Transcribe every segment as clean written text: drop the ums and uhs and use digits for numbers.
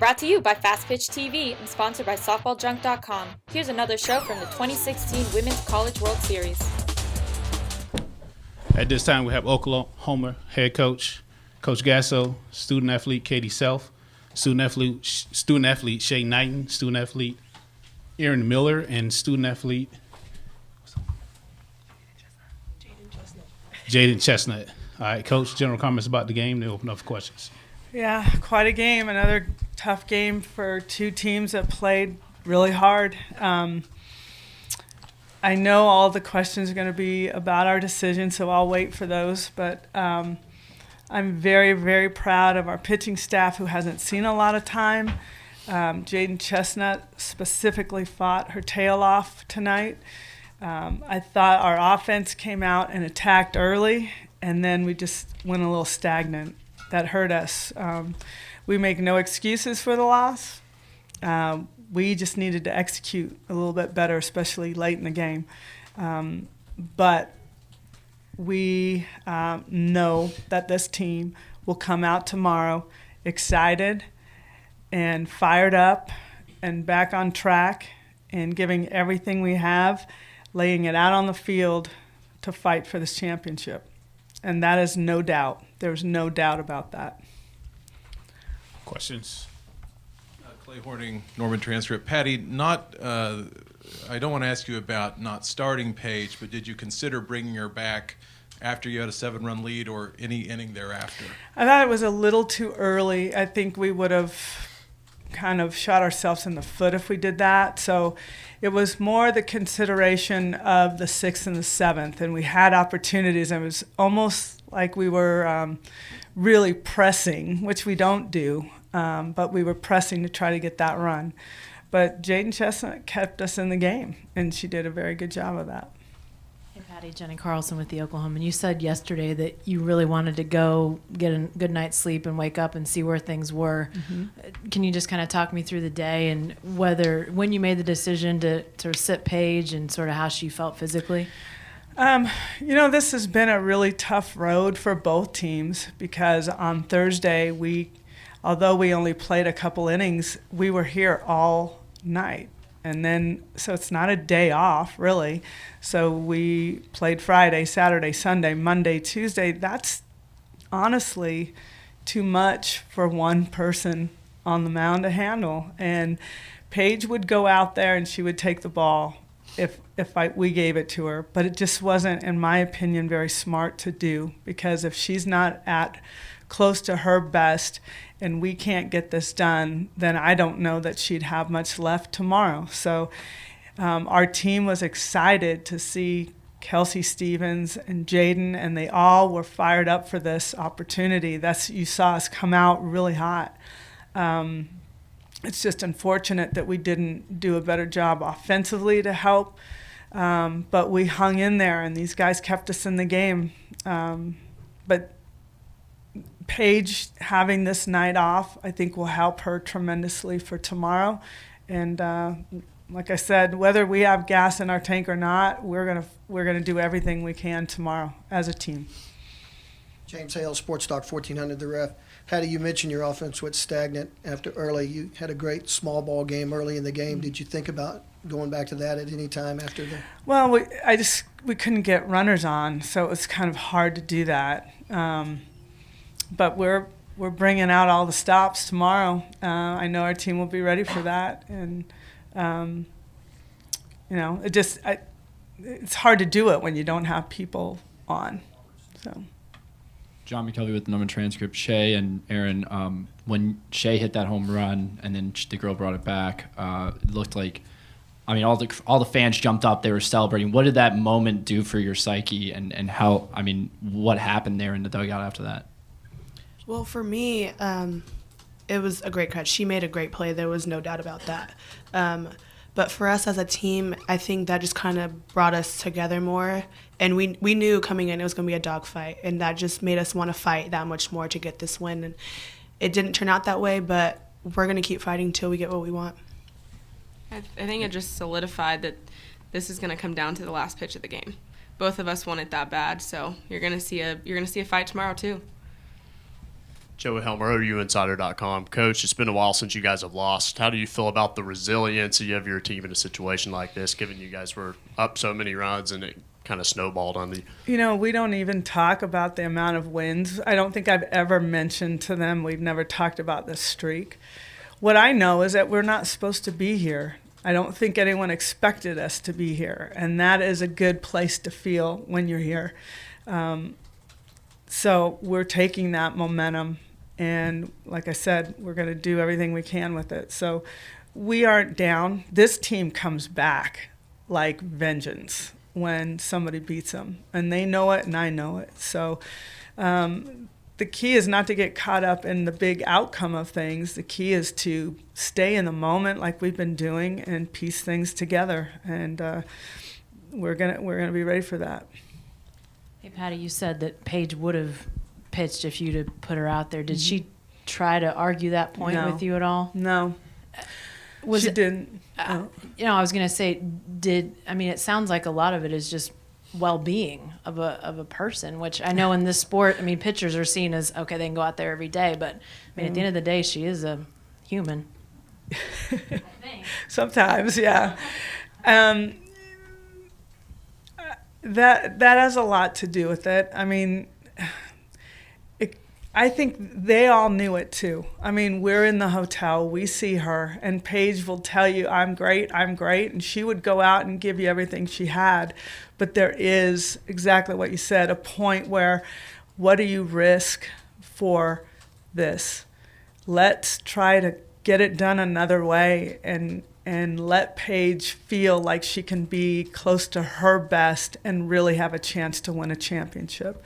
Brought to you by Fastpitch TV and sponsored by SoftballJunk.com. Here's another show from the 2016 Women's College World Series. At this time, we have Oklahoma head coach, Coach Gasso, student athlete Katie Self, student athlete Shay Knighton, student athlete Erin Miller, and student athlete Jaden Chestnut. All right, Coach, general comments about the game, then open up for questions. Yeah, quite a game. Another tough game for two teams that played really hard. I know all the questions are going to be about our decision, so I'll wait for those. But I'm very, very proud of our pitching staff who hasn't seen a lot of time. Jaden Chestnut specifically fought her tail off tonight. I thought our offense came out and attacked early, and then we just went a little stagnant. That hurt us. We make no excuses for the loss. We just needed to execute a little bit better, especially late in the game. But we know that this team will come out tomorrow excited and fired up and back on track and giving everything we have, laying it out on the field to fight for this championship. And that is no doubt. There's no doubt about that. Questions? Clay Horning, Norman Transcript. Patty, I don't want to ask you about not starting Paige, but did you consider bringing her back after you had a 7-run lead or any inning thereafter? I thought it was a little too early. I think we would have kind of shot ourselves in the foot if we did that. So it was more the consideration of the 6th and the 7th, and we had opportunities. It was almost like we were really pressing, which we don't do, but we were pressing to try to get that run. But Jaden Chestnut kept us in the game, and she did a very good job of that. Hey, Patty, Jenny Carlson with the Oklahoman. You said yesterday that you really wanted to go get a good night's sleep and wake up and see where things were. Mm-hmm. Can you just kind of talk me through the day and when you made the decision to sit Paige and sort of how she felt physically? This has been a really tough road for both teams because on Thursday, although we only played a couple innings, we were here all night. And then, so it's not a day off, really. So we played Friday, Saturday, Sunday, Monday, Tuesday. That's honestly too much for one person on the mound to handle. And Paige would go out there and she would take the ball if we gave it to her. But it just wasn't, in my opinion, very smart to do, because if she's not at close to her best and we can't get this done, then I don't know that she'd have much left tomorrow. So our team was excited to see Kelsey Stevens and Jaden, and they all were fired up for this opportunity. You saw us come out really hot. It's just unfortunate that we didn't do a better job offensively to help, but we hung in there, and these guys kept us in the game. But Paige having this night off, I think, will help her tremendously for tomorrow. And like I said, whether we have gas in our tank or not, we're gonna do everything we can tomorrow as a team. James Hale, Sports Talk 1400 The Ref. Patty, you mentioned your offense went stagnant after early. You had a great small ball game early in the game. Did you think about going back to that at any time after the? Well, we couldn't get runners on, so it was kind of hard to do that. But we're bringing out all the stops tomorrow. I know our team will be ready for that, and it's hard to do it when you don't have people on. So. John McKelvey with the Norman Transcript. Shay and Aaron, when Shay hit that home run and then the girl brought it back, it looked like, all the fans jumped up. They were celebrating. What did that moment do for your psyche, and how? What happened there in the dugout after that? Well, for me, it was a great catch. She made a great play. There was no doubt about that. But for us as a team, I think that just kind of brought us together more. And we knew coming in it was going to be a dogfight, and that just made us want to fight that much more to get this win. And it didn't turn out that way, but we're going to keep fighting until we get what we want. I think it just solidified that this is going to come down to the last pitch of the game. Both of us want it that bad, so you're going to see a fight tomorrow too. Joey Helmer, OUinsider.com. Coach, it's been a while since you guys have lost. How do you feel about the resiliency of your team in a situation like this, given you guys were up so many runs and it kind of snowballed on the... You know, we don't even talk about the amount of wins. I don't think I've ever mentioned to them, we've never talked about this streak. What I know is that we're not supposed to be here. I don't think anyone expected us to be here, and that is a good place to feel when you're here. So we're taking that momentum, and like I said, we're going to do everything we can with it. So we aren't down. This team comes back like vengeance when somebody beats them, and they know it and I know it. So the key is not to get caught up in the big outcome of things. The key is to stay in the moment like we've been doing and piece things together, and we're gonna be ready for that. Hey, Patty, you said that Paige would have pitched if you'd have put her out there. Did she try to argue that point No. with you at all? No, Was she it, didn't. You know, I was going to say, it sounds like a lot of it is just well-being of a person, which I know in this sport, pitchers are seen as, okay, they can go out there every day, but at the end of the day, she is a human. Sometimes, yeah. That has a lot to do with it. I think they all knew it too. We're in the hotel, we see her, and Paige will tell you, I'm great, and she would go out and give you everything she had. But there is, exactly what you said, a point where, what do you risk for this? Let's try to get it done another way, and let Paige feel like she can be close to her best and really have a chance to win a championship.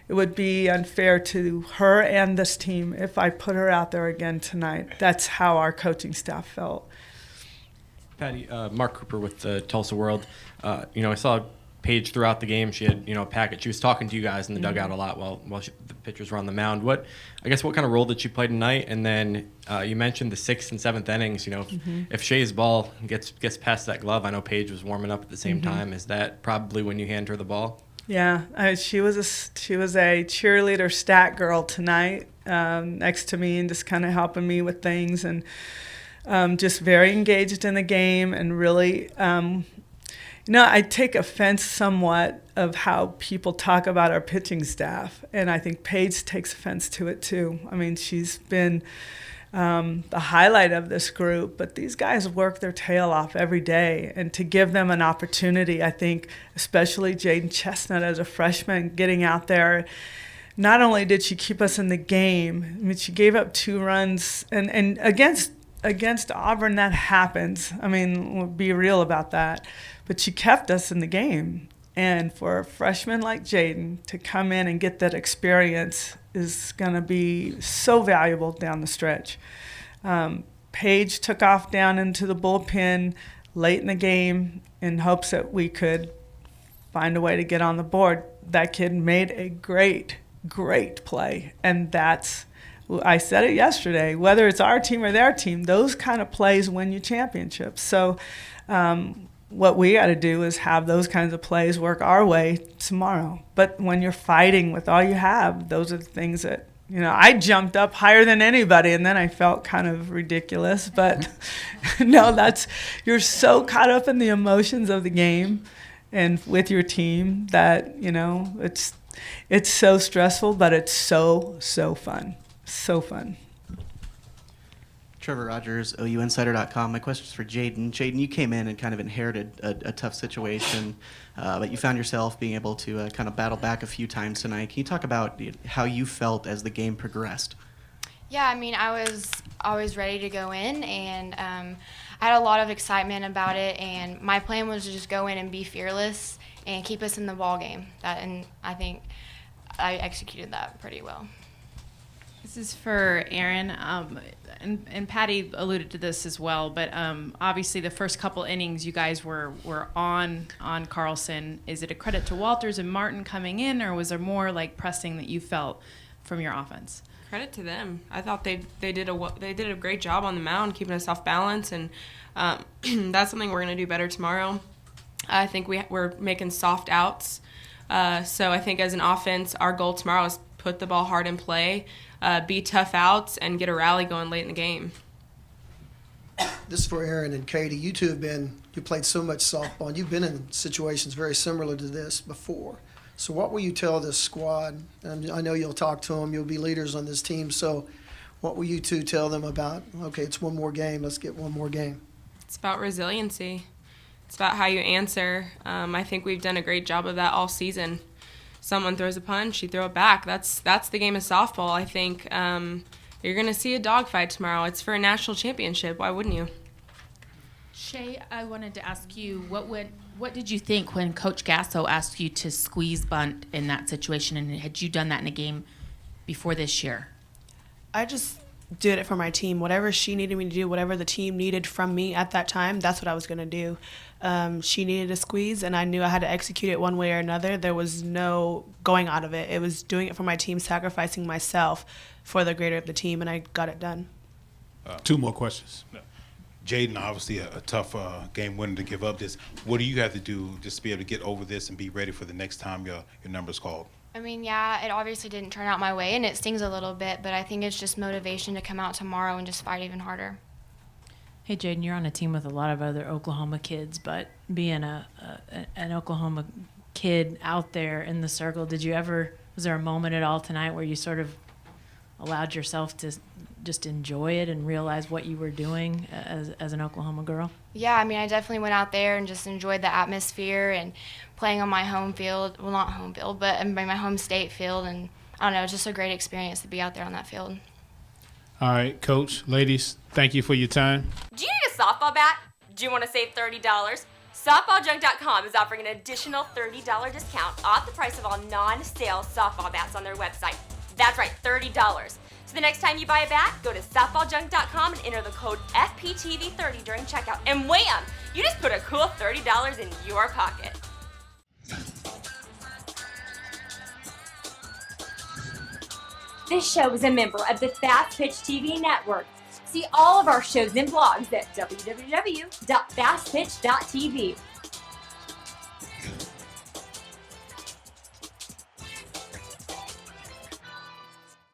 It would be unfair to her and this team if I put her out there again tonight. That's how our coaching staff felt. Patty, Mark Cooper with the Tulsa World. I saw Paige throughout the game. She had, a packet. She was talking to you guys in the dugout a lot while the pitchers were on the mound. What kind of role did she play tonight? And then you mentioned the 6th and 7th innings. If Shea's ball gets past that glove, I know Paige was warming up at the same time. Is that probably when you hand her the ball? Yeah, she was a cheerleader stat girl tonight, next to me and just kind of helping me with things, and just very engaged in the game, and really, I take offense somewhat of how people talk about our pitching staff, and I think Paige takes offense to it too. She's been the highlight of this group, but these guys work their tail off every day, and to give them an opportunity, I think, especially Jaden Chestnut as a freshman getting out there, not only did she keep us in the game, she gave up 2 runs, and against Auburn that happens. We'll be real about that, but she kept us in the game. And for a freshman like Jaden to come in and get that experience is going to be so valuable down the stretch. Paige took off down into the bullpen late in the game in hopes that we could find a way to get on the board. That kid made a great play. And I said it yesterday, whether it's our team or their team, those kind of plays win you championships. So what we got to do is have those kinds of plays work our way tomorrow. But when you're fighting with all you have, those are the things that, I jumped up higher than anybody, and then I felt kind of ridiculous. But no, you're so caught up in the emotions of the game and with your team that, it's so stressful, but it's so fun. So fun. Trevor Rogers, OUinsider.com. My question is for Jaden. Jaden, you came in and kind of inherited a tough situation, but you found yourself being able to kind of battle back a few times tonight. Can you talk about how you felt as the game progressed? Yeah, I was always ready to go in, and I had a lot of excitement about it, and my plan was to just go in and be fearless and keep us in the ball game. And I think I executed that pretty well. This is for Aaron, and Patty alluded to this as well, but obviously the first couple innings you guys were on Carlson. Is it a credit to Walters and Martin coming in, or was there more like pressing that you felt from your offense? Credit to them. I thought they did a great job on the mound, keeping us off balance, and that's something we're going to do better tomorrow. I think we're making soft outs. So I think as an offense, our goal tomorrow is put the ball hard in play, be tough outs, and get a rally going late in the game. This is for Aaron and Katie. You two you played so much softball, and you've been in situations very similar to this before. So what will you tell this squad? And I know you'll talk to them. You'll be leaders on this team. So what will you two tell them about, okay, it's one more game. Let's get one more game. It's about resiliency. It's about how you answer. I think we've done a great job of that all season. Someone throws a punch, you throw it back. That's the game of softball. I think you're going to see a dogfight tomorrow. It's for a national championship. Why wouldn't you? Shay, I wanted to ask you, what did you think when Coach Gasso asked you to squeeze bunt in that situation, and had you done that in a game before this year? I just did it for my team. Whatever she needed me to do, whatever the team needed from me at that time, that's what I was going to do. She needed a squeeze, and I knew I had to execute it one way or another. There was no going out of it. It was doing it for my team, sacrificing myself for the greater of the team, and I got it done. 2 more questions. Jaden, obviously a tough game winner to give up this. What do you have to do just to be able to get over this and be ready for the next time your number's called? I mean, yeah, it obviously didn't turn out my way, and it stings a little bit, but I think it's just motivation to come out tomorrow and just fight even harder. Hey, Jaden, you're on a team with a lot of other Oklahoma kids, but being an Oklahoma kid out there in the circle, was there a moment at all tonight where you sort of allowed yourself to just enjoy it and realize what you were doing as an Oklahoma girl? Yeah, I mean, I definitely went out there and just enjoyed the atmosphere and playing on my home field. Well, not home field, but my home state field. And I don't know, it's just a great experience to be out there on that field. All right, Coach, ladies, thank you for your time. Do you need a softball bat? Do you want to save $30? SoftballJunk.com is offering an additional $30 discount off the price of all non-sale softball bats on their website. That's right, $30. So the next time you buy a bat, go to softballjunk.com and enter the code FPTV30 during checkout. And wham! You just put a cool $30 in your pocket. This show is a member of the Fastpitch TV network. See all of our shows and blogs at www.fastpitch.tv